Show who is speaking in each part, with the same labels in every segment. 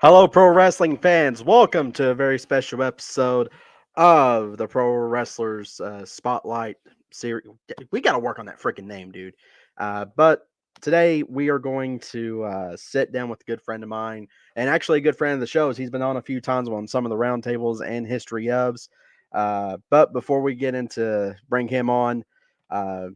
Speaker 1: Hello, pro wrestling fans. Welcome to a very special episode of the Pro Wrestlers Spotlight series. We got to work on that freaking name, dude. But today we are going to sit down with a good friend of mine and actually a good friend of the shows. He's been on a few times on some of the roundtables and history ofs. But before we get into bring him on, uh,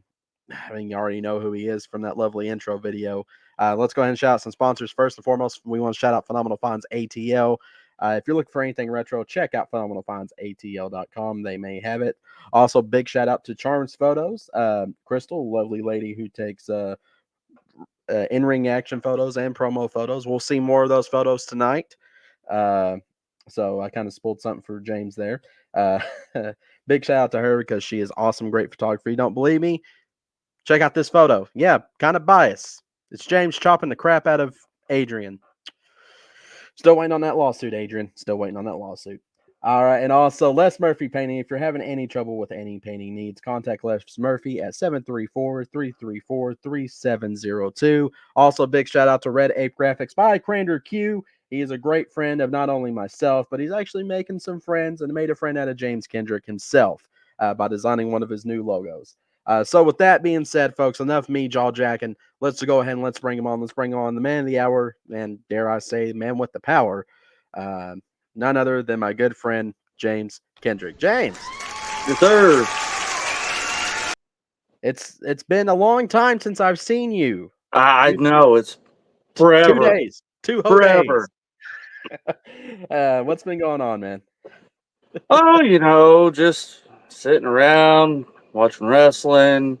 Speaker 1: I mean, you already know who he is from that lovely intro video. Let's go ahead and shout out some sponsors. First and foremost, we want to shout out Phenomenal Finds ATL. If you're looking for anything retro, check out phenomenalfindsatl.com. They may have it. Also, big shout out to Charms Photos. Crystal, lovely lady who takes in-ring action photos and promo photos. We'll see more of those photos tonight. Uh, so I kind of spoiled something for James there. Uh, big shout out to her because she is awesome, great photography. You don't believe me? Check out this photo. Yeah, kind of biased. It's James chopping the crap out of Adrian. Still waiting on that lawsuit, Adrian. Still waiting on that lawsuit. All right, and also Les Murphy Painting. If you're having any trouble with any painting needs, contact Les Murphy at 734-334-3702. Also, big shout out to Red Ape Graphics by Crander Q. He is a great friend of not only myself, but he's actually making some friends and made a friend out of James Kendrick himself by designing one of his new logos. So with that being said, folks, enough me jaw jacking. Let's go ahead and let's bring him on. Let's bring on the man of the hour, and dare I say, man with the power. Uh, None other than my good friend James Kendrick. James,
Speaker 2: Yes, sir.
Speaker 1: it's been a long time since I've seen you.
Speaker 2: I
Speaker 1: Two,
Speaker 2: know it's
Speaker 1: two
Speaker 2: forever,
Speaker 1: days, two whole
Speaker 2: forever.
Speaker 1: days. What's been going on, man?
Speaker 2: Oh, just sitting around watching wrestling,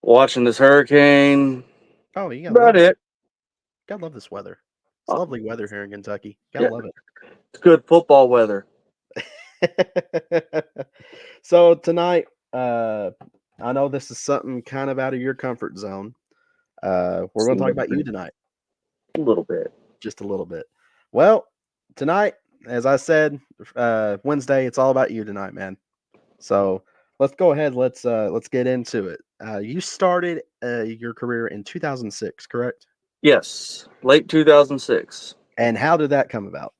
Speaker 2: watching this hurricane.
Speaker 1: Oh, you gotta love
Speaker 2: About
Speaker 1: this.
Speaker 2: it.
Speaker 1: Gotta love this weather. It's
Speaker 2: Oh,
Speaker 1: lovely weather here in Kentucky. Gotta
Speaker 2: yeah,
Speaker 1: love
Speaker 2: it's good football weather.
Speaker 1: it. So tonight, I know this is something kind of out of your comfort zone. We're
Speaker 2: Just a
Speaker 1: going to talk
Speaker 2: little
Speaker 1: about you
Speaker 2: bit.
Speaker 1: tonight,
Speaker 2: A little bit.
Speaker 1: just a little bit. Well, tonight, as I said, Wednesday, it's all about you tonight, man. So let's go ahead. Let's get into it. You started your career in 2006, correct?
Speaker 2: Yes, late 2006.
Speaker 1: And how did that come about?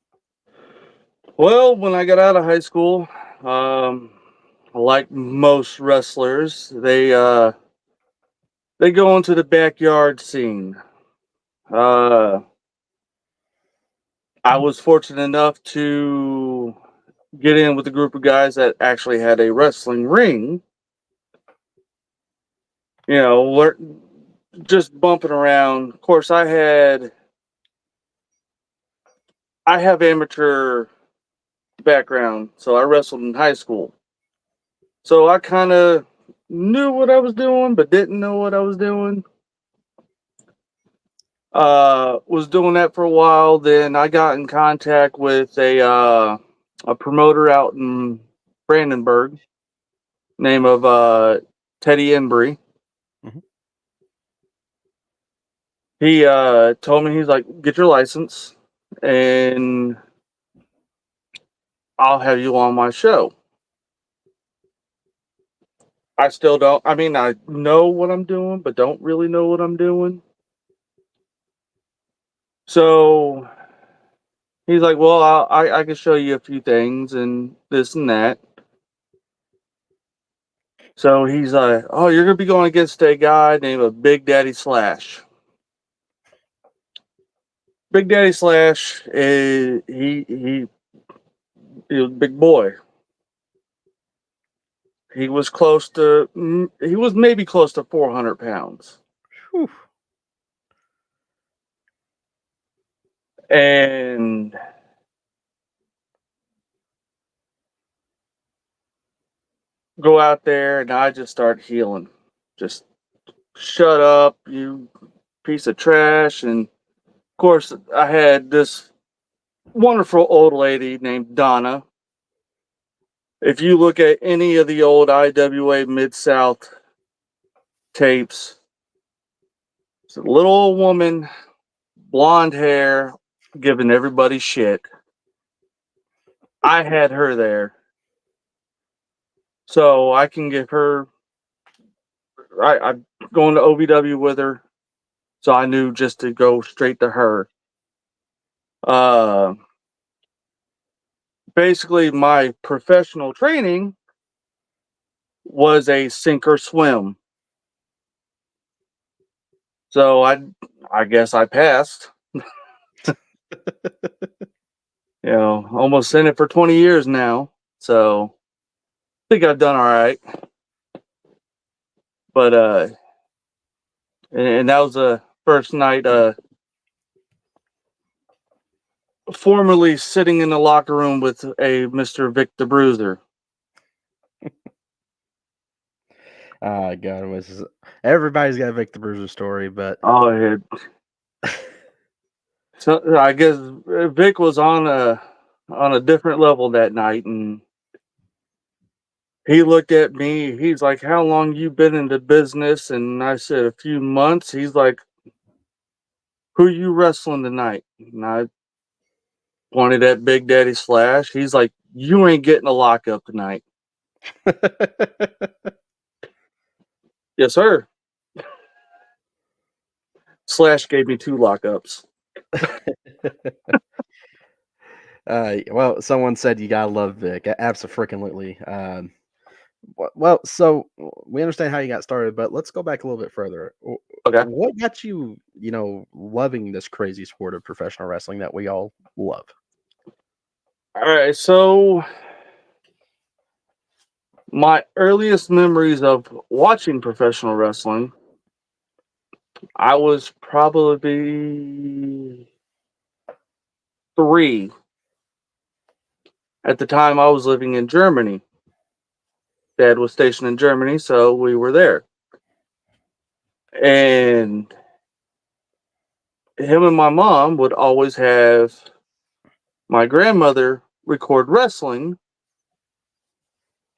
Speaker 2: Well, when I got out of high school, um, like most wrestlers, they go into the backyard scene. Uh, I was fortunate enough to get in with a group of guys that actually had a wrestling ring. Just bumping around. Of course, I have amateur background, so I wrestled in high school. So I kind of knew what I was doing, but didn't know what I was doing. Was doing that for a while. Then I got in contact with a promoter out in Brandenburg, name of Teddy Embry.
Speaker 1: Mhm.
Speaker 2: He told me, he's like, get your license and I'll have you on my show. I still don't, I mean, I know what I'm doing, but don't really know what I'm doing. So he's like, well, I can show you a few things and this and that. So he's like, oh, you're going to be going against a guy named Big Daddy Slash. Big Daddy Slash, he was a big boy. He was maybe close to 400 pounds.
Speaker 1: Whew.
Speaker 2: And go out there, and I just start healing. Just shut up, you piece of trash. And of course, I had this wonderful old lady named Donna. If you look at any of the old IWA Mid South tapes, it's a little old woman, blonde hair, giving everybody shit. I had her there. So I can give her. I'm going to OVW with her, so I knew just to go straight to her. Uh, Basically, my professional training was a sink or swim. So I guess I passed. Almost in it for 20 years now. So I think I've done all right. But and that was the first night formerly sitting in the locker room with a Mr. Vic the Bruiser.
Speaker 1: God, it was everybody's got a Vic the Bruiser story, but
Speaker 2: Oh, so I guess Vic was on a different level that night, and he looked at me. He's like, "How long you been in the business?" And I said, "A few months." He's like, "Who you wrestling tonight?" And I pointed at Big Daddy Slash. He's like, "You ain't getting a lockup tonight." Yes, sir. Slash gave me 2 lockups.
Speaker 1: Well, someone said you gotta love Vic. Absolutely. Well, so we understand how you got started, but let's go back a little bit further.
Speaker 2: Okay.
Speaker 1: What got you, loving this crazy sport of professional wrestling that we all love?
Speaker 2: All right. So my earliest memories of watching professional wrestling, I was probably 3 at the time. I was living in Germany. Dad was stationed in Germany, so we were there. And him and my mom would always have my grandmother record wrestling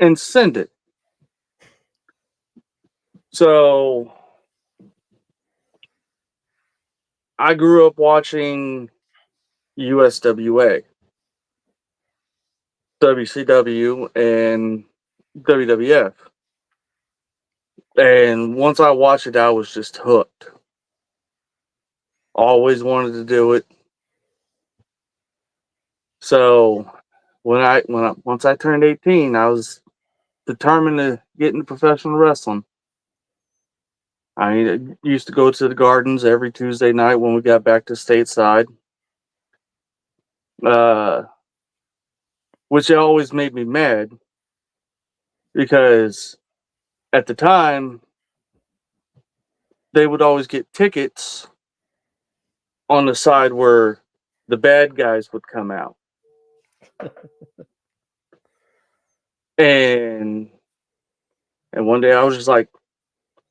Speaker 2: and send it. So I grew up watching USWA, WCW, and WWF. And once I watched it, I was just hooked. Always wanted to do it. So once I turned 18, I was determined to get into professional wrestling. I used to go to the gardens every Tuesday night when we got back to stateside, uh, which always made me mad because at the time they would always get tickets on the side where the bad guys would come out. And and one day I was just like,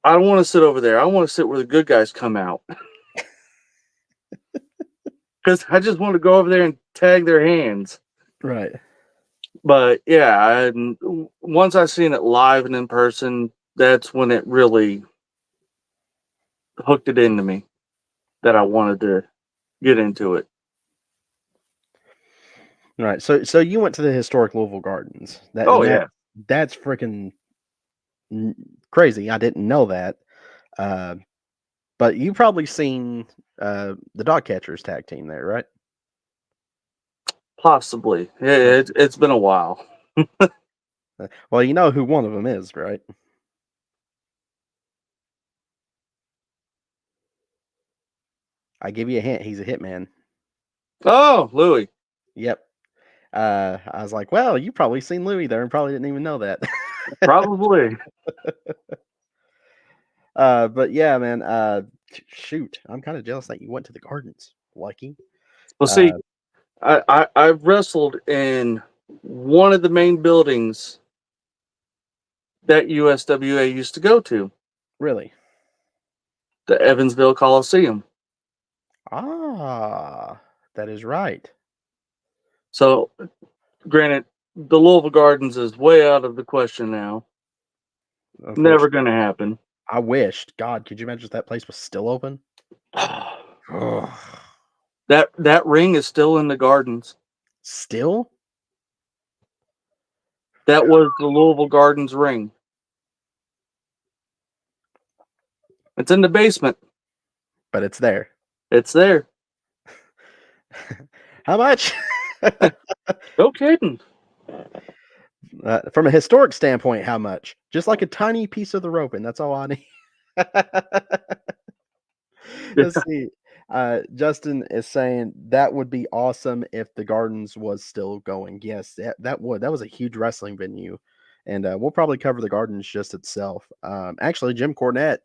Speaker 2: I don't want to sit over there. I want to sit where the good guys come out. Because I just want to go over there and tag their hands.
Speaker 1: Right.
Speaker 2: But yeah, and once I seen it live and in person, that's when it really hooked it into me that I wanted to get into it.
Speaker 1: Right. So you went to the historic Louisville Gardens. That
Speaker 2: Oh
Speaker 1: and that
Speaker 2: yeah,
Speaker 1: that's freaking crazy. I didn't know that. Uh, but you probably seen the dog catchers tag team there, right?
Speaker 2: possibly. Yeah,
Speaker 1: Uh,
Speaker 2: it's been a while.
Speaker 1: well, you know who one of them is, right? I give you a hint. He's a hitman.
Speaker 2: Oh, Louis,
Speaker 1: Yep. I was like, well, you probably seen Louis there and probably didn't even know that.
Speaker 2: probably.
Speaker 1: But yeah, man. Shoot, I'm kind of jealous that you went to the gardens, Lucky.
Speaker 2: Well, see,
Speaker 1: Uh,
Speaker 2: I wrestled in one of the main buildings that USWA used to go to,
Speaker 1: really?
Speaker 2: the Evansville Coliseum.
Speaker 1: Ah, that is right.
Speaker 2: So, granted, the Louisville Gardens is way out of the question now. Never
Speaker 1: Unfortunately,
Speaker 2: going to happen.
Speaker 1: I wished. God, could you imagine if that place was still open? Ugh.
Speaker 2: That ring is still in the Gardens.
Speaker 1: Still?
Speaker 2: That was the Louisville Gardens ring. It's in the basement.
Speaker 1: But it's there.
Speaker 2: It's there.
Speaker 1: How much?
Speaker 2: No kidding.
Speaker 1: From a historic standpoint, how much? Just like a tiny piece of the rope, and that's all I need. Let's see. Justin is saying that would be awesome if the Gardens was still going. Yes, that would. That was a huge wrestling venue, and we'll probably cover the Gardens just itself. Actually, Jim Cornette,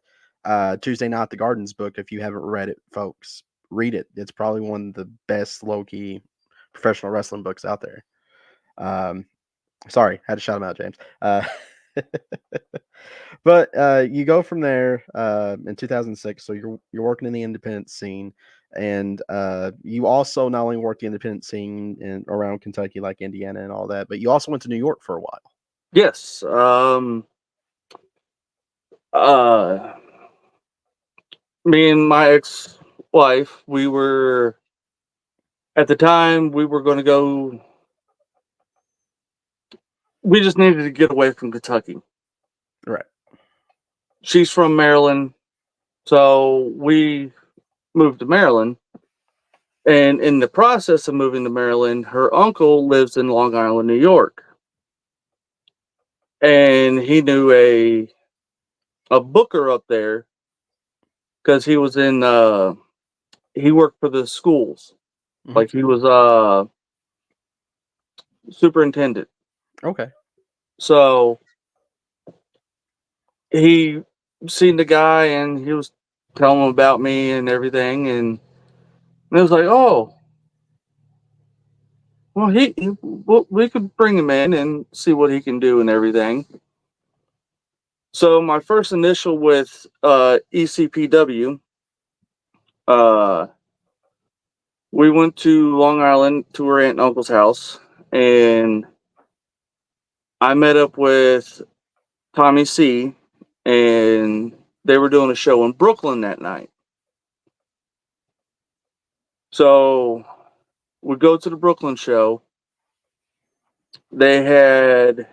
Speaker 1: Tuesday Night at the Gardens book. If you haven't read it, folks, read it. It's probably one of the best low key professional wrestling books out there. Um, Sorry, had to shout him out, James. But you go from there in 2006. So you're working in the independent scene, and you also not only work the independent scene in around Kentucky, like Indiana and all that, but you also went to New York for a while.
Speaker 2: Yes. Uh, Me and my ex-wife, we were at the time we were going to go. We just needed to get away from Kentucky.
Speaker 1: Right.
Speaker 2: She's from Maryland, so we moved to Maryland. And in the process of moving to Maryland, her uncle lives in Long Island, New York, and he knew a booker up there because he was in he worked for the schools,
Speaker 1: Hmm.
Speaker 2: like he was superintendent.
Speaker 1: Okay.
Speaker 2: So he seen the guy and he was telling him about me and everything, and it was like, oh, well, well, we could bring him in and see what he can do and everything. So my first initial with ECPW, uh, we went to Long Island to her aunt and uncle's house, and I met up with Tommy C, and they were doing a show in Brooklyn that night. So we go to the Brooklyn show. They had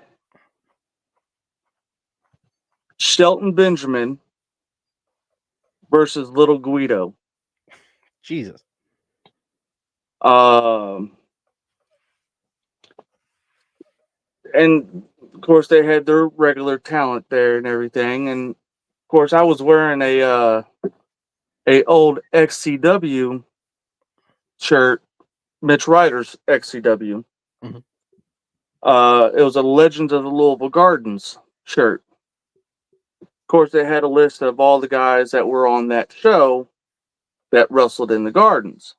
Speaker 2: Shelton Benjamin versus Little Guido.
Speaker 1: Jesus.
Speaker 2: Um, and of course they had their regular talent there and everything. And of course I was wearing a old XCW shirt, Mitch Ryder's XCW.
Speaker 1: Hmm.
Speaker 2: It was a Legends of the Louisville Gardens shirt. Of course, they had a list of all the guys that were on that show that wrestled in the Gardens.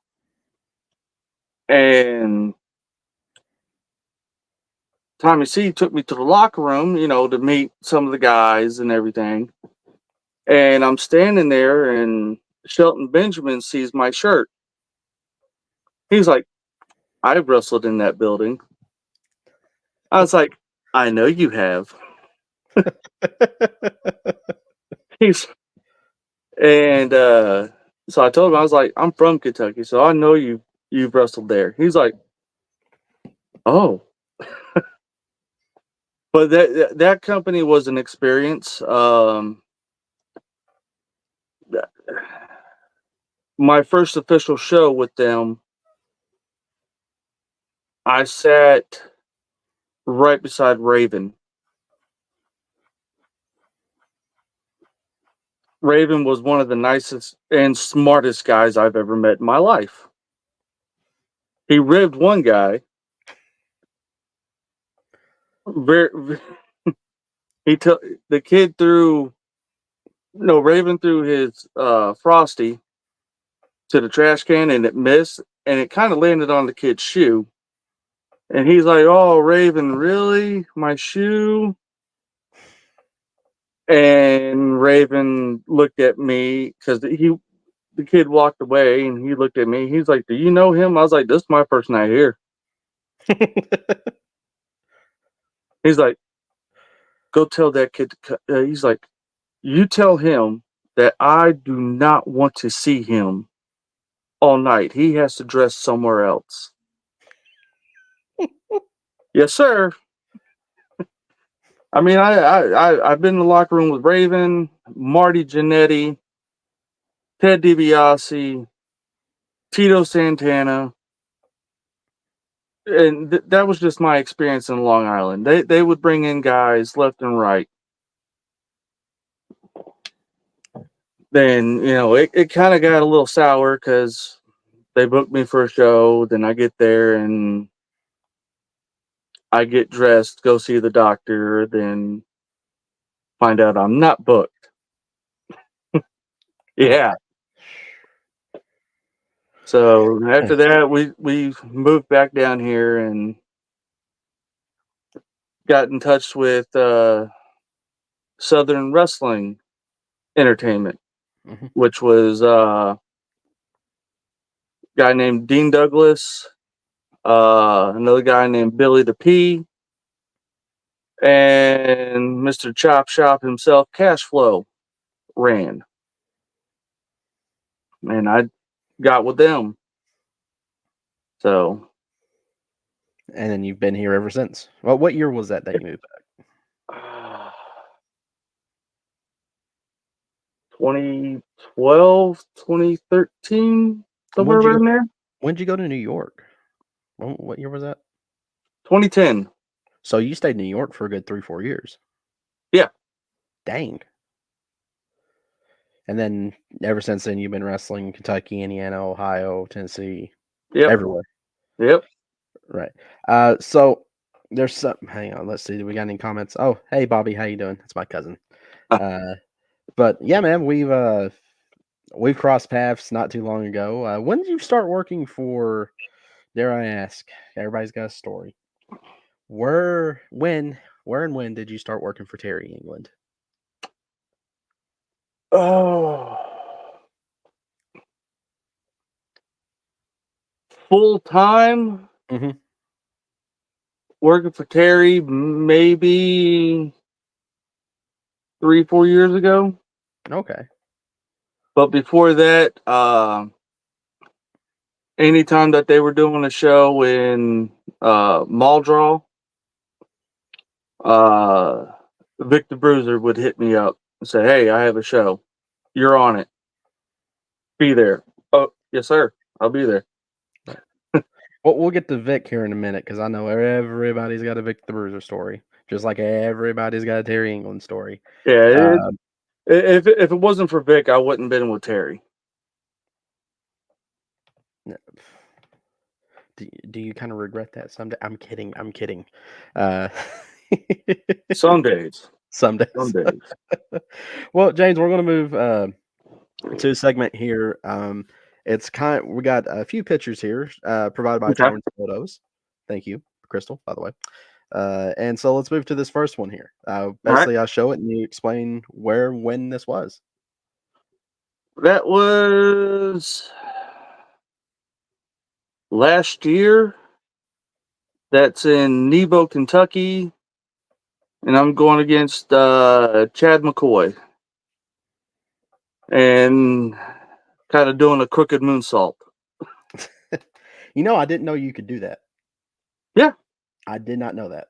Speaker 2: And Tommy C took me to the locker room, to meet some of the guys and everything. And I'm standing there, and Shelton Benjamin sees my shirt. He's like, I wrestled in that building. I was like, I know you have. He's and so I told him, I was like, I'm from Kentucky, so I know you've wrestled there. He's like, oh, but that company was an experience. My first official show with them, I sat right beside Raven. Raven was one of the nicest and smartest guys I've ever met in my life. He ribbed one guy. Very, he took the kid threw no Raven threw his frosty to the trash can and it missed and it kind of landed on the kid's shoe. And he's like, "Oh, Raven, really? My shoe?" And Raven looked at me because the kid walked away and he looked at me. He's like, "Do you know him?" I was like, "This is my first night here." He's like, "Go tell that kid." He's like, "You tell him that I do not want to see him all night. He has to dress somewhere else." Yes, sir. I mean, I've been in the locker room with Raven, Marty Jannetty, Ted DiBiase, Tito Santana, and that was just my experience in Long Island. They would bring in guys left and right. Then it kind of got a little sour because they booked me for a show. Then I get there and I get dressed, go see the doctor, then find out I'm not booked. Yeah. So after
Speaker 1: Yes.
Speaker 2: that, we moved back down here and got in touch with Southern Wrestling Entertainment,
Speaker 1: Mhm.
Speaker 2: which was a guy named Dean Douglas, another guy named Billy the P, and Mr. Chop Shop himself, Cash Flow, ran. And I got with them. So
Speaker 1: And then you've been here ever since. Well, what year was that you moved back?
Speaker 2: 2012, 2013,
Speaker 1: And
Speaker 2: somewhere around there.
Speaker 1: when did you go to New York? What year was that?
Speaker 2: 2010.
Speaker 1: So you stayed in New York for a good 3 4 years.
Speaker 2: Yeah.
Speaker 1: Dang. And then ever since then, you've been wrestling Kentucky, Indiana, Ohio, Tennessee,
Speaker 2: Yep.
Speaker 1: everywhere.
Speaker 2: Yep.
Speaker 1: Right. So there's some. Hang on. Let's see. Do we got any comments? Oh, hey Bobby, how you doing? That's my cousin.
Speaker 2: Uh,
Speaker 1: Uh, but yeah, man, we've crossed paths not too long ago. When did you start working for? Dare I ask? Everybody's got a story. Where and when did you start working for Terry England?
Speaker 2: oh, full time
Speaker 1: Hmm.
Speaker 2: working for Terry maybe 3, 4 years ago.
Speaker 1: Okay.
Speaker 2: But before that, anytime that they were doing a show in Mall Draw, uh, Vic the Bruiser would hit me up and say, "Hey, I have a show. You're on it. Be there." Oh, yes, sir. I'll be there.
Speaker 1: Right. Well, we'll get to Vic here in a minute because I know everybody's got a Vic the Bruiser story, just like everybody's got a Terry England story.
Speaker 2: Yeah.
Speaker 1: Uh,
Speaker 2: If it wasn't for Vic, I wouldn't been with Terry.
Speaker 1: do you kind of regret that someday? I'm kidding. I'm kidding. Uh,
Speaker 2: Some days.
Speaker 1: some
Speaker 2: Some
Speaker 1: days.
Speaker 2: days.
Speaker 1: Well, James, we're going to move to a segment here. We got a few pictures here provided by
Speaker 2: Okay.
Speaker 1: Torrance Photos. Thank you, Crystal, by the way. And so let's move to this first one here.
Speaker 2: All right.
Speaker 1: Basically, I'll show it and you explain when this was.
Speaker 2: That was last year. That's in Nebo, Kentucky, and I'm going against Chad McCoy and kind of doing a crooked moonsault.
Speaker 1: I didn't know you could do that.
Speaker 2: Yeah,
Speaker 1: I did not know that.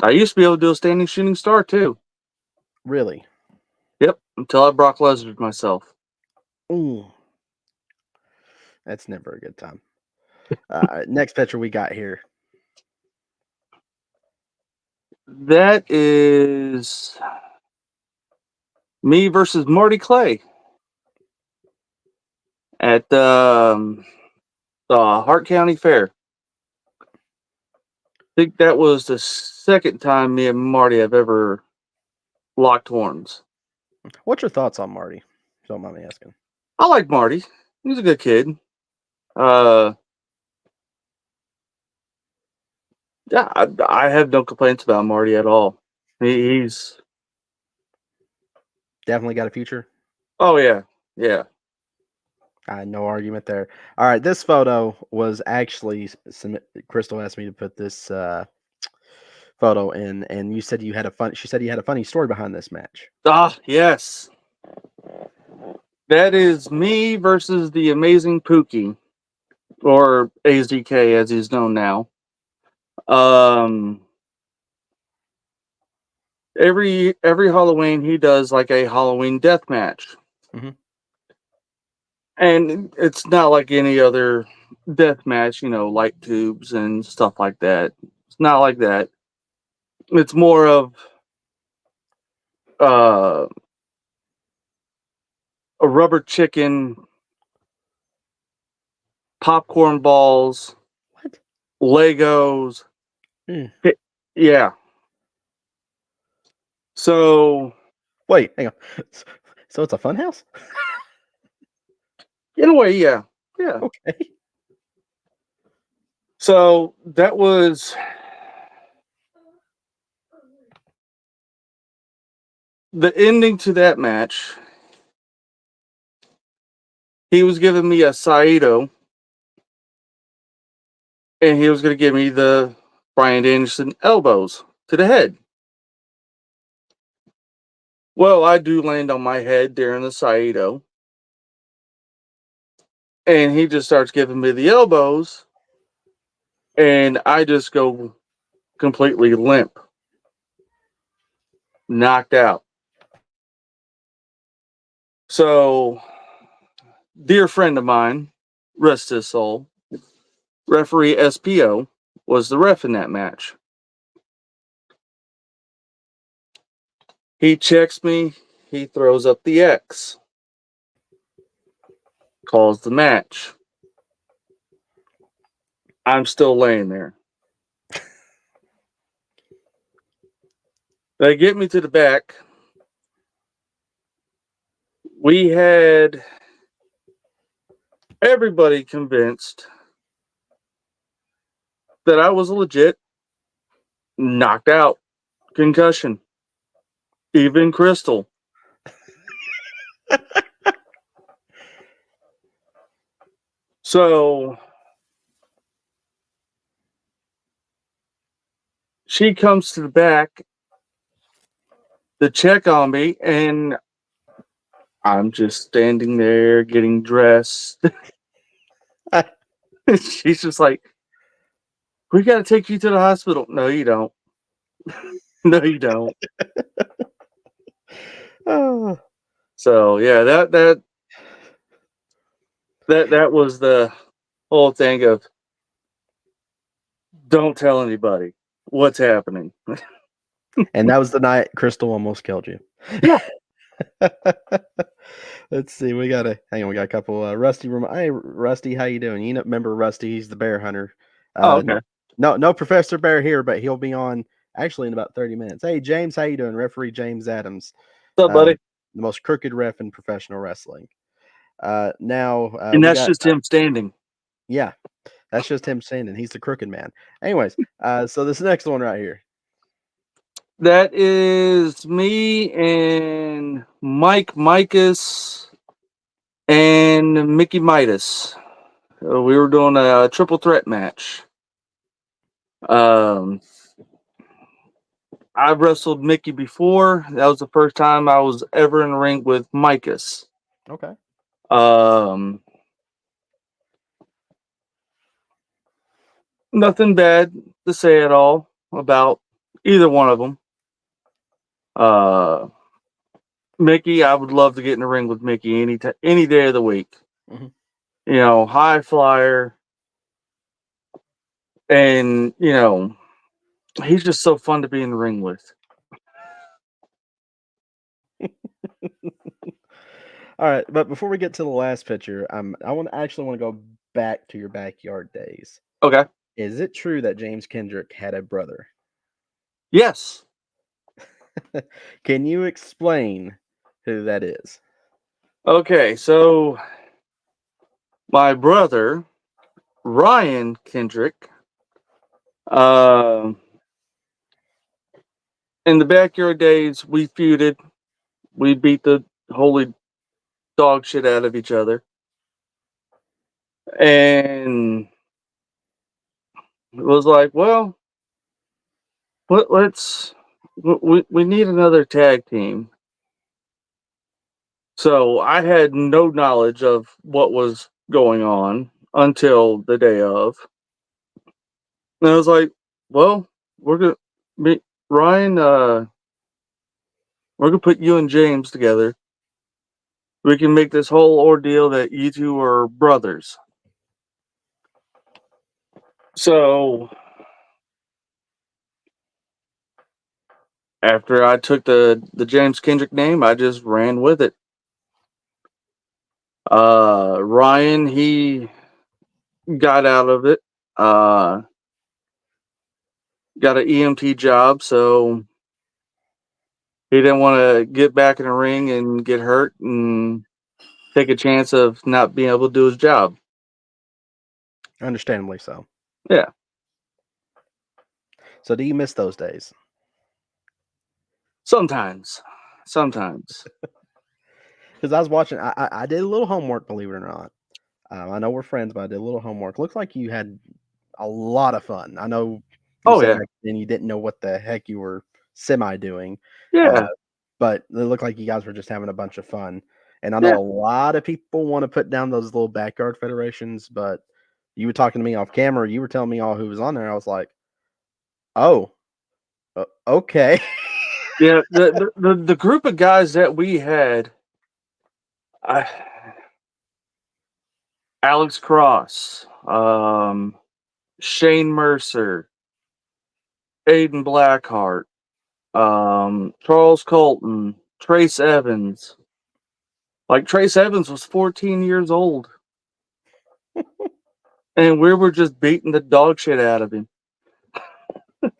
Speaker 2: I used to be able to do a standing shooting star too.
Speaker 1: Really.
Speaker 2: Yep, until I Brock Lesnar myself.
Speaker 1: Ooh, that's never a good time. Next picture we got here.
Speaker 2: That is me versus Marty Clay at the Hart County Fair. I think that was the second time me and Marty have ever locked horns.
Speaker 1: What's your thoughts on Marty? Don't mind me asking.
Speaker 2: I like Marty. He's a good kid. Uh, yeah, I have no complaints about Marty at all. He's
Speaker 1: Definitely got a future.
Speaker 2: oh yeah, yeah.
Speaker 1: No argument there. All right, this photo was actually Crystal asked me to put this photo in, and you said you had a fun. She said you had a funny story behind this match.
Speaker 2: Ah, yes. That is me versus the amazing Pookie, or AZK as he's known now. Um, every Halloween he does like a Halloween death match,
Speaker 1: Hmm.
Speaker 2: and it's not like any other death match, light tubes and stuff like that. It's not like that. It's more of uh, a rubber chicken, popcorn balls,
Speaker 1: What?
Speaker 2: Legos.
Speaker 1: Hmm.
Speaker 2: Yeah. So,
Speaker 1: Wait, hang on. So it's a fun house?
Speaker 2: in a way, yeah. Yeah.
Speaker 1: Okay.
Speaker 2: So, that was the ending to that match. He was giving me a Saito, and he was going to give me the Brian Danielson elbows to the head. Well, I do land on my head during the Saito, and he just starts giving me the elbows, and I just go completely limp, knocked out. So, dear friend of mine, rest his soul, referee SPO was the ref in that match. He checks me, he throws up the X, calls the match. I'm still laying there. They get me to the back. We had everybody convinced that I was legit, knocked out, concussion, even Crystal. So she comes to the back to check on me, and I'm just standing there getting dressed. She's just like, "We got to take you to the hospital." No, you don't. No, you don't.
Speaker 1: Oh.
Speaker 2: So yeah, that was the whole thing of don't tell anybody what's happening.
Speaker 1: And that was the night Crystal almost killed you.
Speaker 2: Yeah.
Speaker 1: Let's see. We got a hang on. We got a couple. Rusty, hey Rusty, how you doing? You know, remember Rusty? He's the bear hunter.
Speaker 2: Oh,
Speaker 1: Uh,
Speaker 2: okay.
Speaker 1: no Professor Bear here, but he'll be on actually in about 30 minutes. Hey James, how you doing? Referee James Adams,
Speaker 2: What's up,
Speaker 1: uh,
Speaker 2: buddy?
Speaker 1: the most crooked ref in professional wrestling. Now
Speaker 2: And
Speaker 1: we
Speaker 2: that's
Speaker 1: got
Speaker 2: just him standing.
Speaker 1: yeah, that's just him standing. He's the crooked man. Anyways, so this next one right here.
Speaker 2: That is me and Mike Micus and Mickey Midas. We were doing a triple threat match. Um, I've wrestled Mickey before. That was the first time I was ever in the ring with Micus.
Speaker 1: Okay.
Speaker 2: Um, Nothing bad to say at all about either one of them. Uh, Mickey, I would love to get in the ring with Mickey any day of the week.
Speaker 1: Hmm.
Speaker 2: High flyer, and he's just so fun to be in the ring with.
Speaker 1: All right, but before we get to the last picture, I actually want to go back to your backyard days.
Speaker 2: Okay.
Speaker 1: Is it true that James Kendrick had a brother?
Speaker 2: Yes.
Speaker 1: Can you explain who that is?
Speaker 2: Okay. So my brother Ryan Kendrick, uh, in the backyard days, we feuded. We beat the holy dog shit out of each other, and it was like, well, let's we need another tag team. So I had no knowledge of what was going on until the day of. And I was like, well, we're gonna me Ryan, we're gonna put you and James together. We can make this whole ordeal that you two are brothers. So after I took the James Kendrick name, I just ran with it. Ryan, he got out of it. Uh, got an EMT job, so he didn't want to get back in the ring and get hurt and take a chance of not being able to do his job.
Speaker 1: Understandably so.
Speaker 2: Yeah,
Speaker 1: So, do you miss those days?
Speaker 2: sometimes, sometimes.
Speaker 1: Because I was watching, I did a little homework, believe it or not. I know we're friends, but I did a little homework. Looks like you had a lot of fun. I know you
Speaker 2: Oh
Speaker 1: said
Speaker 2: yeah,
Speaker 1: back then you didn't know what the heck you were semi doing, uh,
Speaker 2: yeah,
Speaker 1: but it looked like you guys were just having a bunch of fun. And I know
Speaker 2: yeah,
Speaker 1: a lot of people want to put down those little backyard federations, but you were talking to me off camera. You were telling me all who was on there. I was like, oh, okay.
Speaker 2: yeah. The group of guys that we had, I, Alex Cross, Shane Mercer, Aiden Blackheart, Charles Colton, Trace Evans. Like Trace Evans was 14 years old, and we were just beating the dog shit out of him.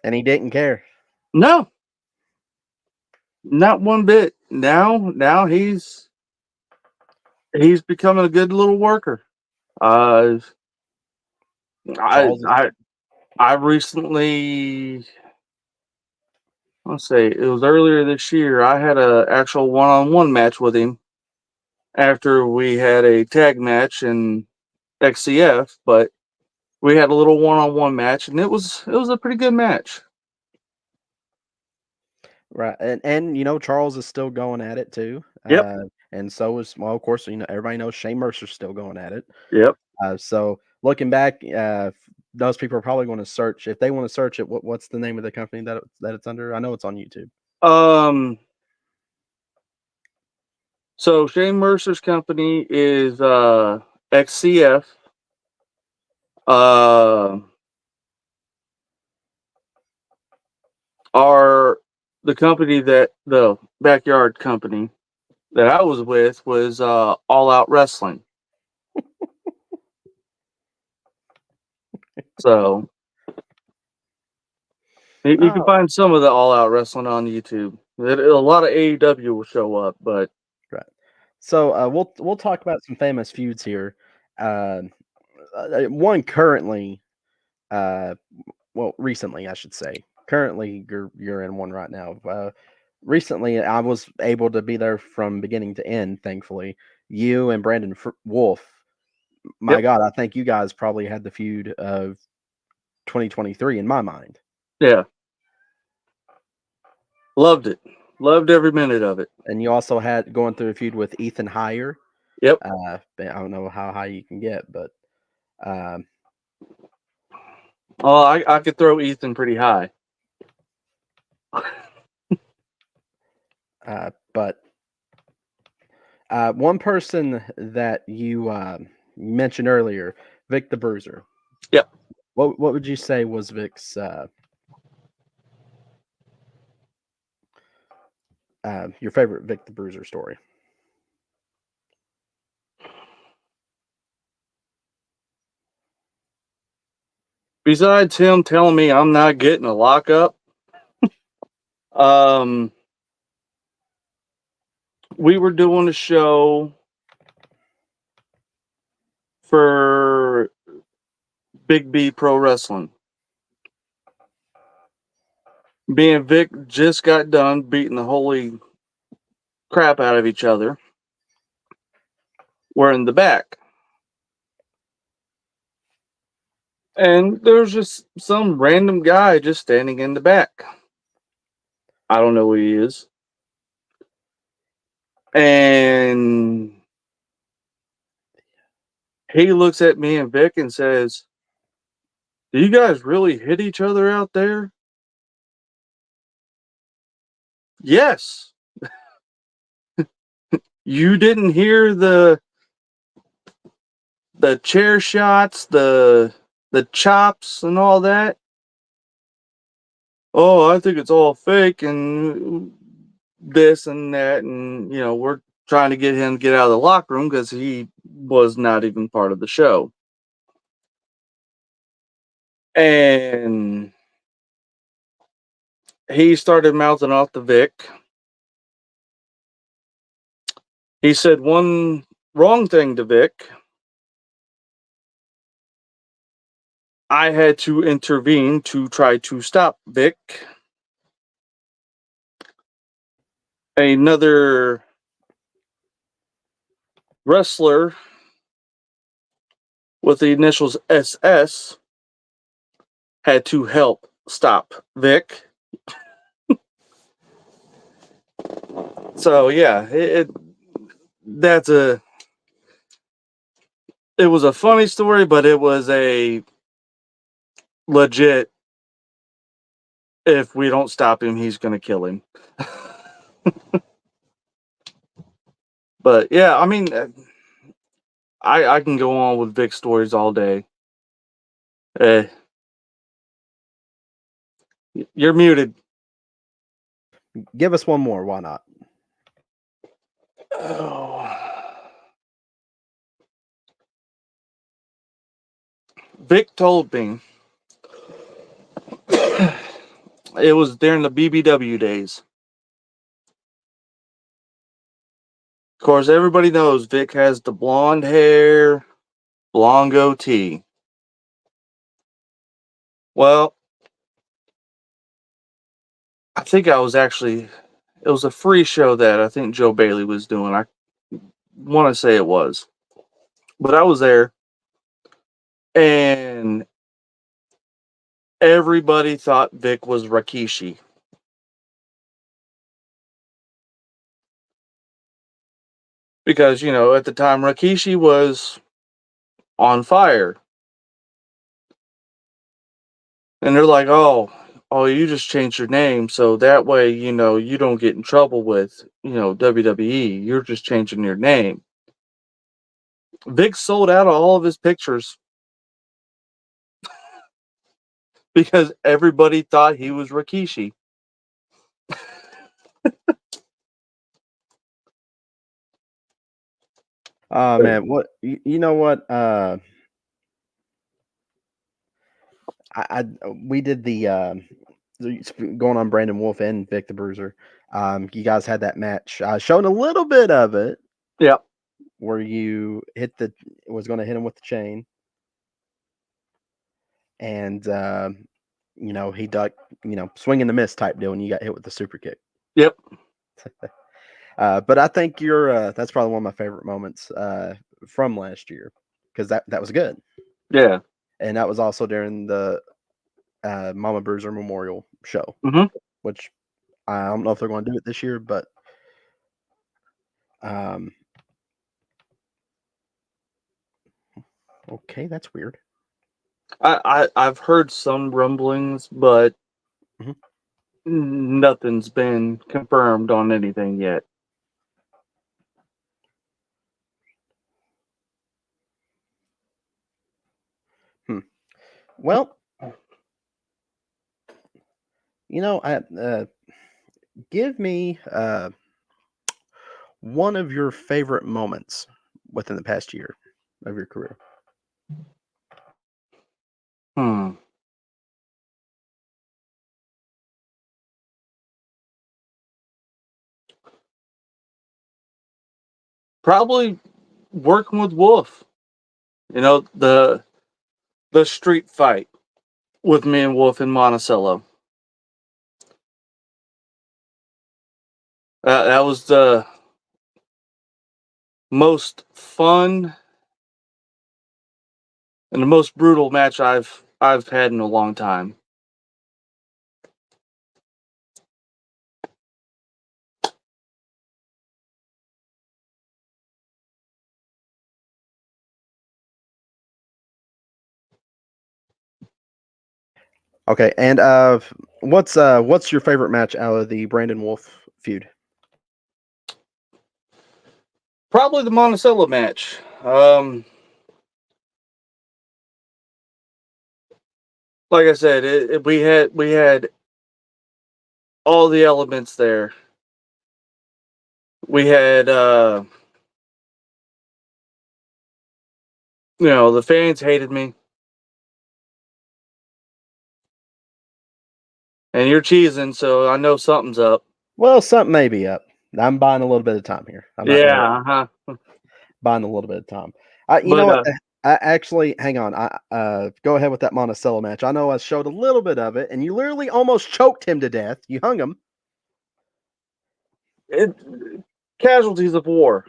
Speaker 1: And he didn't care.
Speaker 2: No, not one bit. Now he's becoming a good little worker. Uh, I
Speaker 1: Charles is
Speaker 2: I I recently, let's say it was earlier this year. I had a actual one-on-one match with him after we had a tag match in XCF, but we had a little one-on-one match, and it was a pretty good match.
Speaker 1: right, and Charles is still going at it too,
Speaker 2: Yep,
Speaker 1: and so is well, of course, everybody knows Shane Mercer's still going at it.
Speaker 2: yep.
Speaker 1: So looking back, those people are probably going to search if they want to search it. What's the name of the company that it's under? I know it's on YouTube.
Speaker 2: Um, so Shane Mercer's company is XCF. Uh, our the company that the backyard company that I was with was All Out Wrestling. So you can
Speaker 1: Oh,
Speaker 2: find some of the All Out Wrestling on YouTube. A lot of AEW will show up, but
Speaker 1: right. So we'll talk about some famous feuds here. Uh, one currently, uh, well, recently I should say. Currently, you're in one right now. Recently, I was able to be there from beginning to end. Thankfully, you and Brandon Wolf. My
Speaker 2: yep,
Speaker 1: God, I think you guys probably had the feud of 2023 in my mind.
Speaker 2: yeah, loved it, loved every minute of it.
Speaker 1: And you also had going through a feud with Ethan Higher.
Speaker 2: Yep.
Speaker 1: I don't know how high you can get, but um,
Speaker 2: Oh, I could throw Ethan pretty high.
Speaker 1: but one person that you mentioned earlier, Vic the Bruiser.
Speaker 2: Yep.
Speaker 1: What would you say was Vic's your favorite Vic the Bruiser story?
Speaker 2: Besides him telling me I'm not getting a lockup, um, we were doing a show for Big B Pro Wrestling. Me and Vic just got done beating the holy crap out of each other. We're in the back. And there's just some random guy just standing in the back. I don't know who he is. And he looks at me and Vic and says, "Do you guys really hit each other out there?" Yes. You didn't hear the chair shots, the the chops and all that. Oh, I think it's all fake and this and that, and we're trying to get him to get out of the locker room because he was not even part of the show. And he started mouthing off to Vic. He said one wrong thing to Vic. I had to intervene to try to stop Vic. Another wrestler with the initials SS had to help stop Vic. So yeah, that's a it was a funny story, but it was a legit. If we don't stop him, he's gonna kill him. But yeah, I mean, I can go on with Vic stories all day. Uh, you're muted.
Speaker 1: Give us one more. Why not?
Speaker 2: Oh. Vic told me it was during the BBW days. Of course, everybody knows Vic has the blonde hair, blonde goatee. Well, I think I was actually, it was a free show that I think Joe Bailey was doing. I want to say it was. But I was there, and everybody thought Vic was Rikishi. Because, at the time, Rikishi was on fire. And they're like, oh, you just changed your name. So that way, you don't get in trouble with, WWE. You're just changing your name. Vic sold out of all of his pictures because everybody thought he was Rikishi.
Speaker 1: Oh man, what you know what? I we did going on Brandon Wolf and Vic the Bruiser. You guys had that match. Showing a little bit of it
Speaker 2: Yeah.
Speaker 1: where you was going to hit him with the chain, and he ducked, swing and a miss type deal, and you got hit with the super kick.
Speaker 2: Yep.
Speaker 1: But I think that's probably one of my favorite moments from last year because that was good,
Speaker 2: Yeah.
Speaker 1: and that was also during the Mama Bruiser Memorial show,
Speaker 2: Mm-hmm.
Speaker 1: which I don't know if they're going to do it this year, but um, okay, that's weird.
Speaker 2: I've heard some rumblings, but
Speaker 1: Mhm.
Speaker 2: nothing's been confirmed on anything yet.
Speaker 1: Hmm. Well, I give me one of your favorite moments within the past year of your career.
Speaker 2: Hmm. Probably working with Wolf. The street fight with me and Wolf in Monticello. That was the most fun and the most brutal match I've had in a long time.
Speaker 1: Okay, and what's your favorite match out of the Brandon Wolf feud?
Speaker 2: Probably the Monticello match. like I said, we had all the elements there. We had the fans hated me, and you're cheesing, so I know something's up.
Speaker 1: Well, something may be up. I'm buying a little bit of time here. I'm not gonna
Speaker 2: Yeah, uh-huh.
Speaker 1: buying a little bit of time. You know
Speaker 2: But
Speaker 1: what? I actually, hang on. I go ahead with that Monticello match. I know I showed a little bit of it, and you literally almost choked him to death. You hung him.
Speaker 2: it, casualties of war.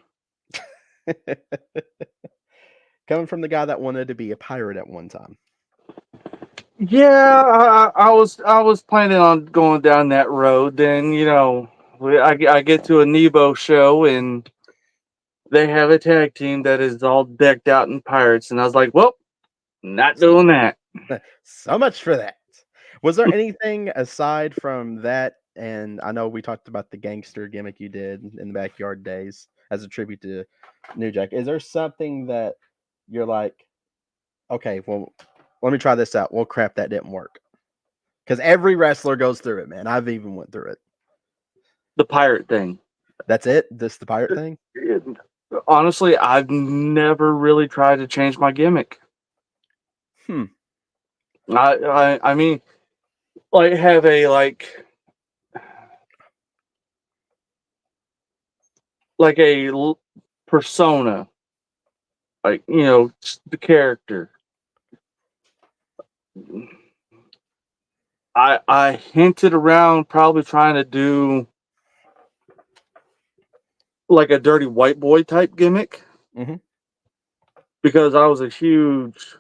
Speaker 1: Coming from the guy that wanted to be a pirate at one time.
Speaker 2: Yeah, I was planning on going down that road. Then I get to a Nebo show and they have a tag team that is all decked out in pirates, and I was like, well, not
Speaker 1: So,
Speaker 2: doing that.
Speaker 1: so much for that. Was there anything aside from that? And I know we talked about the gangster gimmick you did in the backyard days as a tribute to New Jack. Is there something that you're like, okay, well, let me try this out. Well, crap, that didn't work. Because every wrestler goes through it, man. I've even went through it.
Speaker 2: The pirate thing.
Speaker 1: That's it. This the pirate thing.
Speaker 2: Honestly, I've never really tried to change my gimmick.
Speaker 1: Hmm.
Speaker 2: I mean, like have a like a persona, like the character. I hinted around probably trying to do like a dirty white boy type gimmick
Speaker 1: Hmm.
Speaker 2: because I was a huge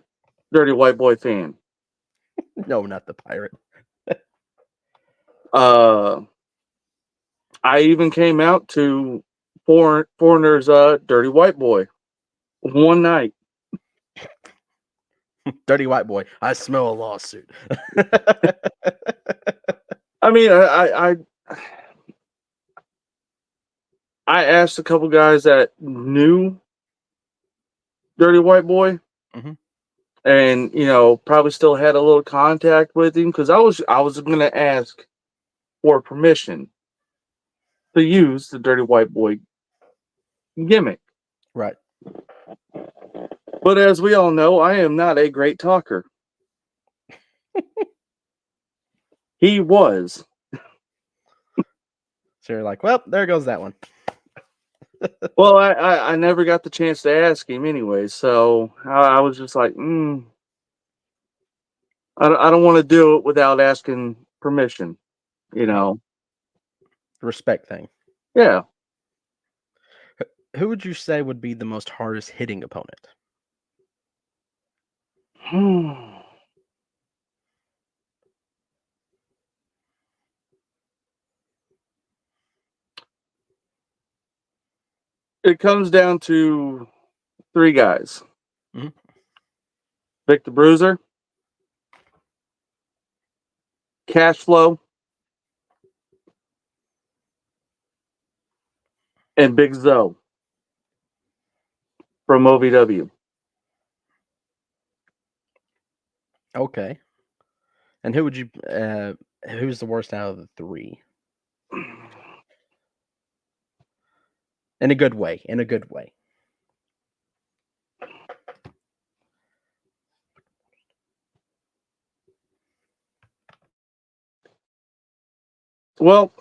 Speaker 2: dirty white boy fan.
Speaker 1: No, not the pirate.
Speaker 2: Uh, I even came out to foreigners dirty white boy one night.
Speaker 1: Dirty white boy. I smell a lawsuit.
Speaker 2: I mean, I asked a couple guys that knew dirty white boy
Speaker 1: Hmm.
Speaker 2: and probably still had a little contact with him because I was gonna ask for permission to use the dirty white boy gimmick.
Speaker 1: Right.
Speaker 2: But as we all know, I am not a great talker. He was.
Speaker 1: So you're like, well, there goes that one.
Speaker 2: Well, I never got the chance to ask him anyway, so I was just like, I don't want to do it without asking permission, you
Speaker 1: Right.
Speaker 2: know?
Speaker 1: Respect thing.
Speaker 2: Yeah.
Speaker 1: Who would you say would be the most hardest hitting opponent?
Speaker 2: It comes down to three guys:
Speaker 1: Mhm.
Speaker 2: Vic the Bruiser, Cash Flow, and Big Zoe from OVW.
Speaker 1: Okay. And who would you? Who's the worst out of the three? In a good way. In a good way.
Speaker 2: Well,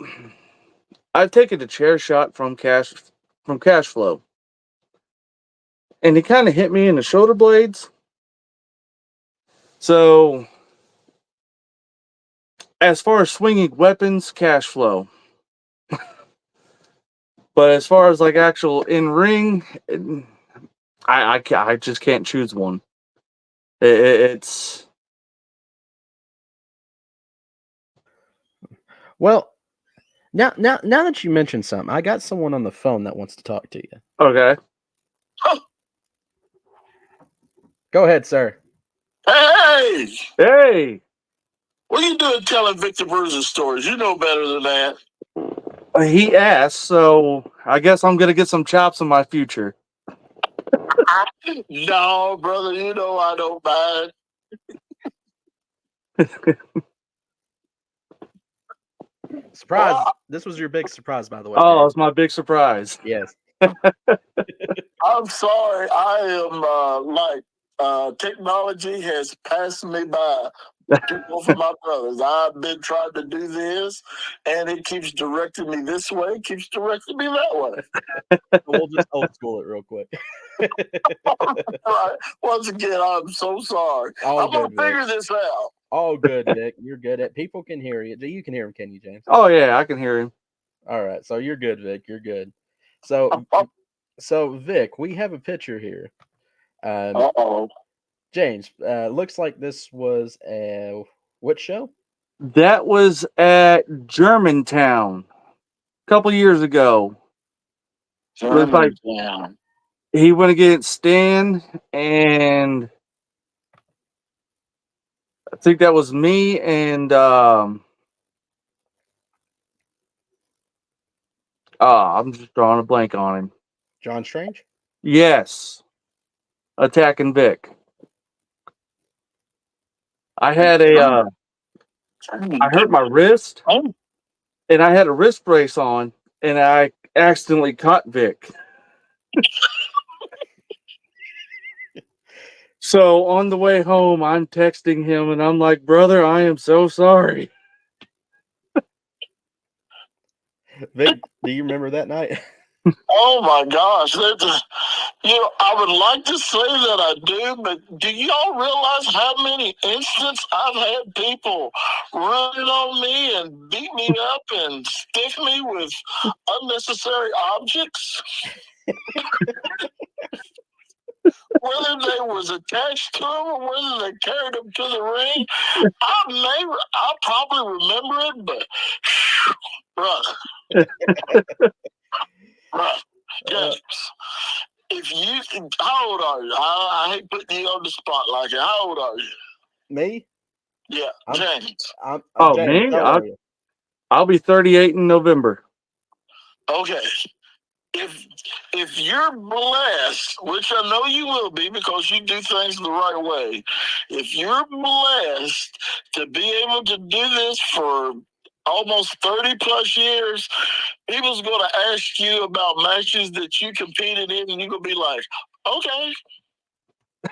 Speaker 2: I've taken a chair shot from Cash Flow, and he kind of hit me in the shoulder blades. So, as far as swinging weapons, Cash Flow. But as far as like actual in ring, I just can't choose one. It's
Speaker 1: Well, now that you mentioned something, I got someone on the phone that wants to talk to you.
Speaker 2: okay.
Speaker 1: Go ahead, sir.
Speaker 3: Hey,
Speaker 2: Hey,
Speaker 3: what are you doing telling Victor Bruiser stories? You know better than that.
Speaker 2: he asked, so I guess I'm gonna get some chops in my future.
Speaker 3: No, brother, you know I don't mind.
Speaker 1: Surprise!
Speaker 3: Well,
Speaker 1: This was your big surprise, by the way,
Speaker 2: Oh,
Speaker 1: James.
Speaker 2: it's my big surprise.
Speaker 1: Yes.
Speaker 3: I'm sorry. I am technology has passed me by. To both of my brothers. I've been trying to do this, and it keeps directing me this way, keeps directing me that way.
Speaker 1: We'll just old school it real quick.
Speaker 3: Right. Once again, I'm so sorry.
Speaker 1: All
Speaker 3: I'm gonna
Speaker 1: good, Vic.
Speaker 3: figure this out.
Speaker 1: All good, Vic. You're good at. People can hear you. You can hear him, can you, James?
Speaker 2: Oh yeah, I can hear him.
Speaker 1: All right. So you're good, Vic. You're good. So,
Speaker 3: Uh
Speaker 1: Vic, we have a picture here. Um,
Speaker 3: oh.
Speaker 1: James, looks like this was a what show?
Speaker 2: That was at Germantown a couple years ago. It was like
Speaker 3: Germantown.
Speaker 2: he went against Stan, and I think that was me and I'm just drawing a blank on him.
Speaker 1: John Strange.
Speaker 2: Yes, attacking Vic. I had a I hurt my wrist,
Speaker 3: Oh,
Speaker 2: and I had a wrist brace on, and I accidentally caught Vic. So on the way home, I'm texting him, and I'm like, "Brother, I am so sorry."
Speaker 1: Vic, do you remember that night?
Speaker 3: oh my gosh. I would like to say that I do, but do y'all realize how many instances I've had people running on me and beat me up and stiff me with unnecessary objects? Whether they was attached to them or whether they carried them to the ring, I probably remember it, but right,
Speaker 1: Uh,
Speaker 3: James. If you, how old are you? I hate putting you on the spot like that. How old are you?
Speaker 1: me?
Speaker 3: Yeah,
Speaker 1: I'm
Speaker 3: James.
Speaker 1: I'm
Speaker 2: Oh
Speaker 1: James.
Speaker 2: me,
Speaker 1: How are you?
Speaker 2: I'll be 38 in November.
Speaker 3: Okay. If if you're blessed, which I know you will be because you do things the right way, if you're blessed to be able to do this for almost 30 plus years, people's going to ask you about matches that you competed in, and you're going to be like, okay,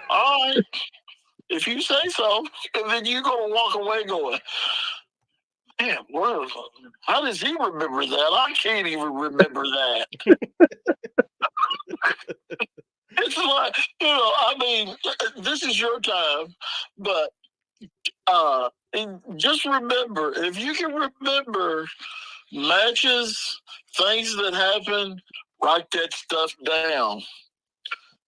Speaker 3: all right, if you say so. And then you're going to walk away going, man, how does he remember that? I can't even remember that. It's like, I mean, this is your time, but and just remember, if you can remember matches, things that happen, write that stuff down.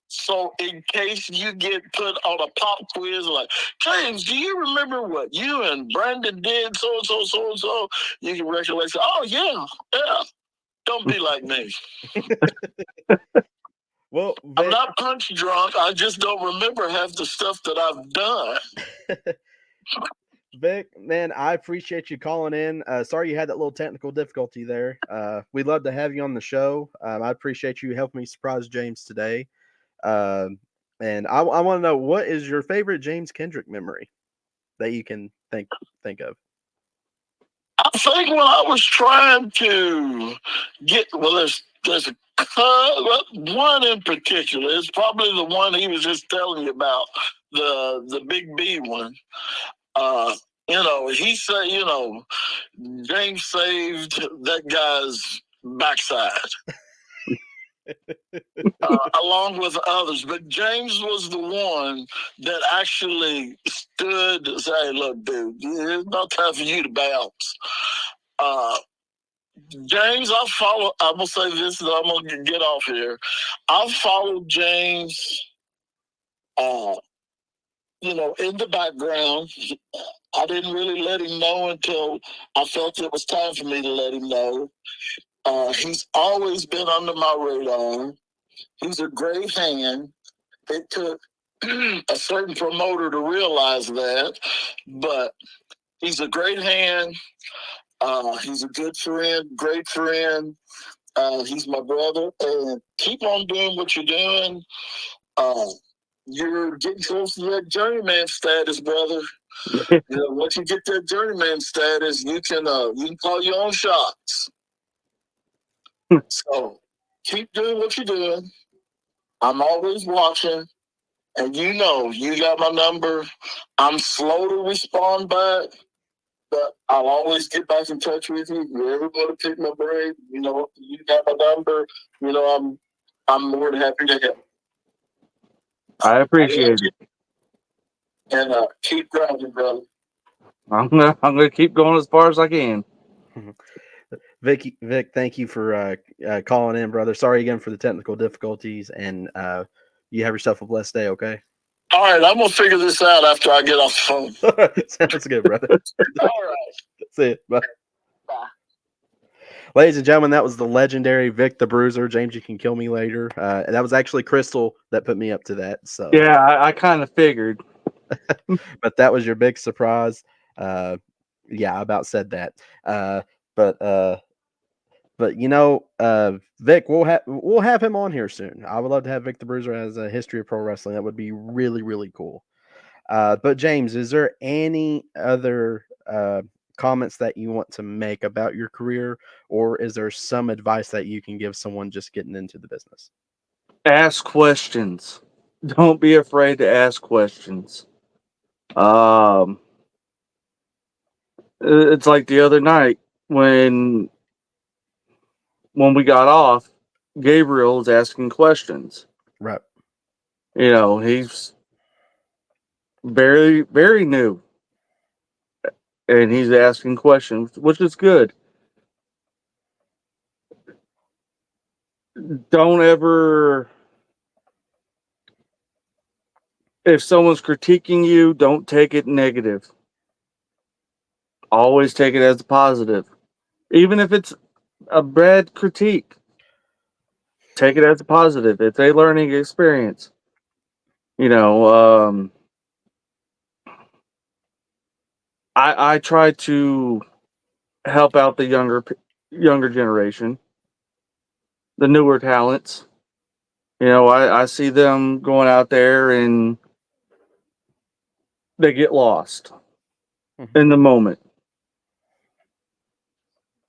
Speaker 3: So in case you get put on a pop quiz like, James, do you remember what you and Brandon did so and so, so and so? You can recollect, oh yeah, yeah. Don't be like me.
Speaker 1: Well,
Speaker 3: I'm
Speaker 1: Vic,
Speaker 3: not punch drunk. I just don't remember half the stuff that I've done.
Speaker 1: Vic, man, I appreciate you calling in. Sorry you had that little technical difficulty there. We'd love to have you on the show. I appreciate you helping me surprise James today. Um, and I want to know, what is your favorite James Kendrick memory that you can think of?
Speaker 3: I think when I was trying to there's a one in particular. It's probably the one he was just telling you about, the big B one. Uh, he said, James saved that guy's backside. Along with others, but James was the one that actually stood to say, "Look, dude, it's not time for you to bounce." Uh, James, I'm gonna say this, and I'm gonna get off here. I followed James, uh, in the background. I didn't really let him know until I felt it was time for me to let him know. He's always been under my radar. He's a great hand. It took a certain promoter to realize that, but he's a great hand. He's a good friend, great friend. He's my brother, and keep on doing what you're doing. Uh, you're getting close to that journeyman status, brother. Once you get that journeyman status, you can call your own shots. So keep doing what you're doing. I'm always watching, and you got my number. I'm slow to respond back, but I'll always get back in touch with you. If you ever want to pick my brain, you got my number. I'm more than happy to help.
Speaker 2: I
Speaker 3: I love
Speaker 2: appreciate
Speaker 3: you,
Speaker 2: it.
Speaker 3: and keep grinding, brother.
Speaker 2: I'm gonna keep going as far as I can.
Speaker 1: Vic, thank you for calling in, brother. Sorry again for the technical difficulties, and you have yourself a blessed day. Okay.
Speaker 3: All right, I'm gonna figure this out after I get off the phone.
Speaker 1: Sounds good, brother.
Speaker 3: All right.
Speaker 1: See you. Bye.
Speaker 3: Bye.
Speaker 1: Ladies and gentlemen, that was the legendary Vic the Bruiser. James, you can kill me later. That was actually Crystal that put me up to that. So,
Speaker 2: Yeah, I kind of figured.
Speaker 1: but that was your big surprise. Uh, yeah, I about said that. But Vic, we'll have him on here soon. I would love to have Vic the Bruiser as a history of pro wrestling. That would be really really cool. But James, is there any other comments that you want to make about your career, or is there some advice that you can give someone just getting into the business?
Speaker 2: Ask questions. Don't be afraid to ask questions. Um, it's like the other night when we got off. Gabriel was asking questions.
Speaker 1: Right.
Speaker 2: He's very very new, and he's asking questions, which is good. Don't ever, if someone's critiquing you, don't take it negative. Always take it as a positive. Even if it's a bad critique, take it as a positive. It's a learning experience. You know, um, I try to help out the younger generation, the newer talents. I see them going out there and they get lost
Speaker 1: Mhm.
Speaker 2: in the moment.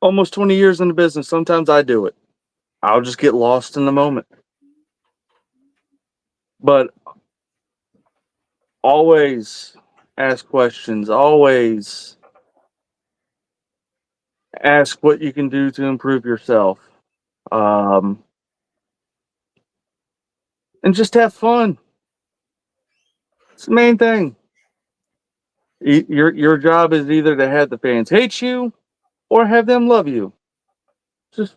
Speaker 2: Almost 20 years in the business, sometimes I do it. I'll just get lost in the moment. But always ask questions, always ask what you can do to improve yourself. Um, and just have fun. It's the main thing. Your job is either to have the fans hate you or have them love you. Just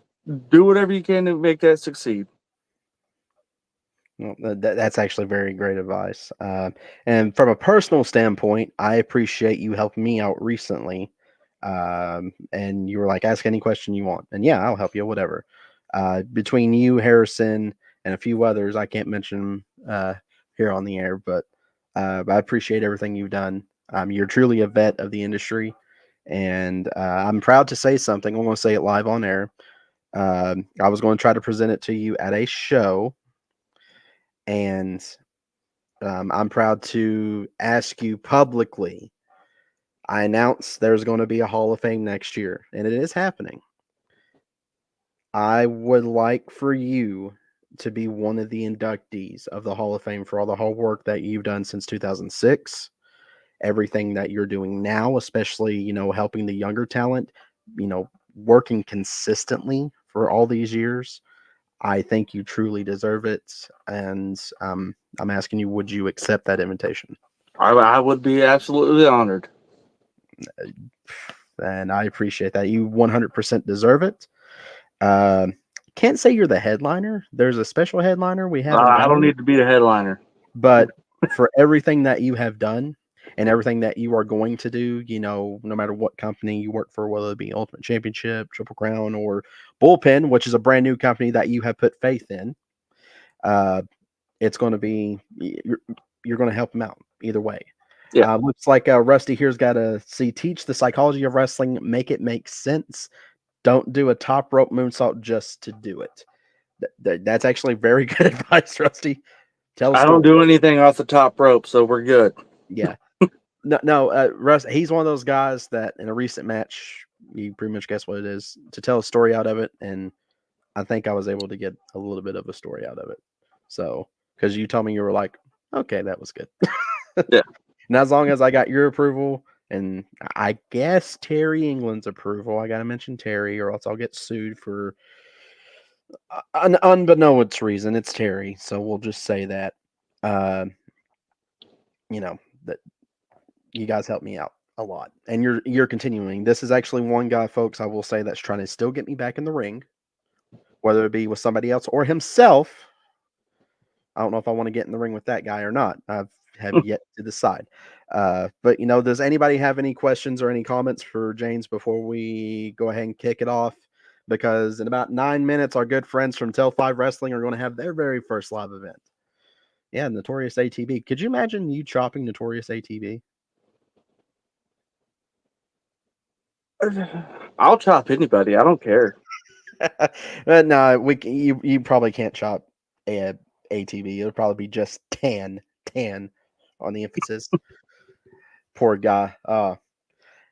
Speaker 2: do whatever you can to make that succeed.
Speaker 1: Well, that's actually very great advice. And from a personal standpoint, I appreciate you helping me out recently. And you were like, ask any question you want. And yeah, I'll help you, whatever. Between you, Harrison, and a few others, I can't mention here on the air, but I appreciate everything you've done. You're truly a vet of the industry. And I'm proud to say something. I'm going to say it live on air. I was going to try to present it to you at a show, and I'm proud to ask you publicly. I announced there's going to be a Hall of Fame next year, and it is happening. I would like for you to be one of the inductees of the Hall of Fame for all the hard work that you've done since 2006, everything that you're doing now, especially, helping the younger talent, working consistently for all these years. I think you truly deserve it. And I'm asking you, would you accept that invitation?
Speaker 2: I would be absolutely honored.
Speaker 1: And I appreciate that. You 100% deserve it. Um, can't say you're the headliner. There's a special headliner we haven't
Speaker 2: I don't
Speaker 1: done,
Speaker 2: need to be the headliner.
Speaker 1: but for everything that you have done and everything that you are going to do, no matter what company you work for, whether it be Ultimate Championship, Triple Crown, or Bullpen, which is a brand new company that you have put faith in, uh, it's going to be you're going to help them out either way.
Speaker 2: Yeah,
Speaker 1: Looks like Rusty here's got to see teach the psychology of wrestling, make it make sense. Don't do a top rope moonsault just to do it. That's actually very good advice, Rusty. Tell a
Speaker 2: I don't
Speaker 1: story.
Speaker 2: do anything off the top rope, so we're good.
Speaker 1: Yeah. No, Russ. He's one of those guys that in a recent match, you pretty much guess what it is to tell a story out of it, and I think I was able to get a little bit of a story out of it. So, because you told me you were like, okay, that was good.
Speaker 2: Yeah.
Speaker 1: And as long as I got your approval, and I guess Terry England's approval, I got to mention Terry, or else I'll get sued for an unbeknownst reason. It's Terry, so we'll just say that. Uh, that you guys helped me out a lot, and you're continuing. This is actually one guy, folks. I will say that's trying to still get me back in the ring, whether it be with somebody else or himself. I don't know if I want to get in the ring with that guy or not. Have yet to decide. But does anybody have any questions or any comments for James before we go ahead and kick it off? Because in about 9 minutes, our good friends from Tell 5 Wrestling are going to have their very first live event. Yeah, Notorious ATB. Could you imagine you chopping Notorious ATB?
Speaker 2: I'll chop anybody. I don't care.
Speaker 1: But no, you probably can't chop ATB. It'll probably be just tan on the emphasis. Poor guy.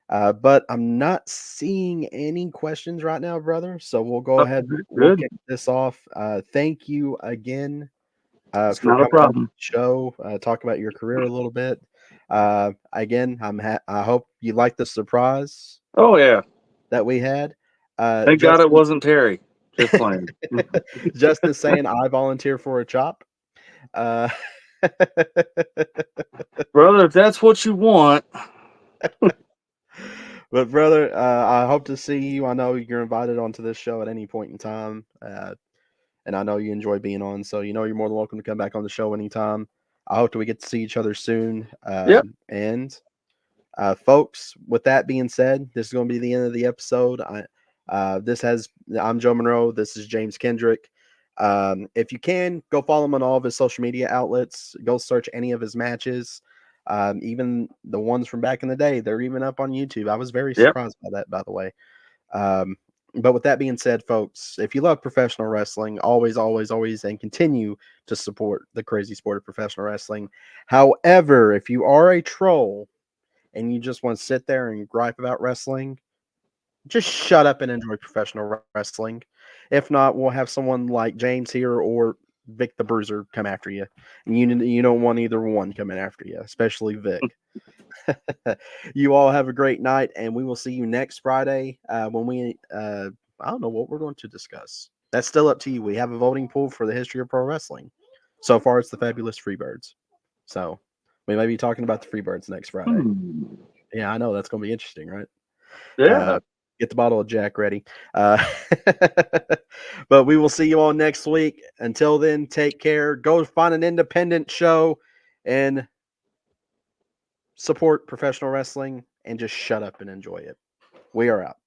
Speaker 1: But I'm not seeing any questions right now, brother. So we'll go ahead. We'll
Speaker 2: Good.
Speaker 1: kick this off. Thank you again
Speaker 2: It's
Speaker 1: for
Speaker 2: not a
Speaker 1: coming on the
Speaker 2: problem.
Speaker 1: show. Talk about your career a little bit. Again, I hope you like the surprise
Speaker 2: Oh yeah.
Speaker 1: that we had.
Speaker 2: Thank God it
Speaker 1: Justin,
Speaker 2: wasn't Terry. Just playing.
Speaker 1: Justin saying I volunteer for a chop. Uh,
Speaker 2: Brother, if that's what you want.
Speaker 1: but brother, I hope to see you. I know you're invited onto this show at any point in time, and I know you enjoy being on. So you're more than welcome to come back on the show anytime. I hope that we get to see each other soon.
Speaker 2: Yep.
Speaker 1: And folks, with that being said, this is going to be the end of the episode. I'm Joe Monroe. This is James Kendrick. If you can, go follow him on all of his social media outlets. Go search any of his matches. Even the ones from back in the day, they're even up on YouTube. I was very
Speaker 2: Yep.
Speaker 1: surprised by that, by the way. But with that being said, folks, if you love professional wrestling, always, always, always, and continue to support the crazy sport of professional wrestling. However, if you are a troll and you just want to sit there and gripe about wrestling, just shut up and enjoy professional wrestling. If not, we'll have someone like James here or Vic the Bruiser come after you. And you don't want either one coming after you, especially Vic. You all have a great night, and we will see you next Friday when we. I don't know what we're going to discuss. That's still up to you. We have a voting pool for the history of pro wrestling. So far, it's the fabulous Freebirds. So we may be talking about the Freebirds next Friday. Yeah, I know that's going to be interesting, right?
Speaker 2: Yeah.
Speaker 1: Get the bottle of Jack ready. But we will see you all next week. Until then, take care. Go find an independent show and support professional wrestling and just shut up and enjoy it. We are out.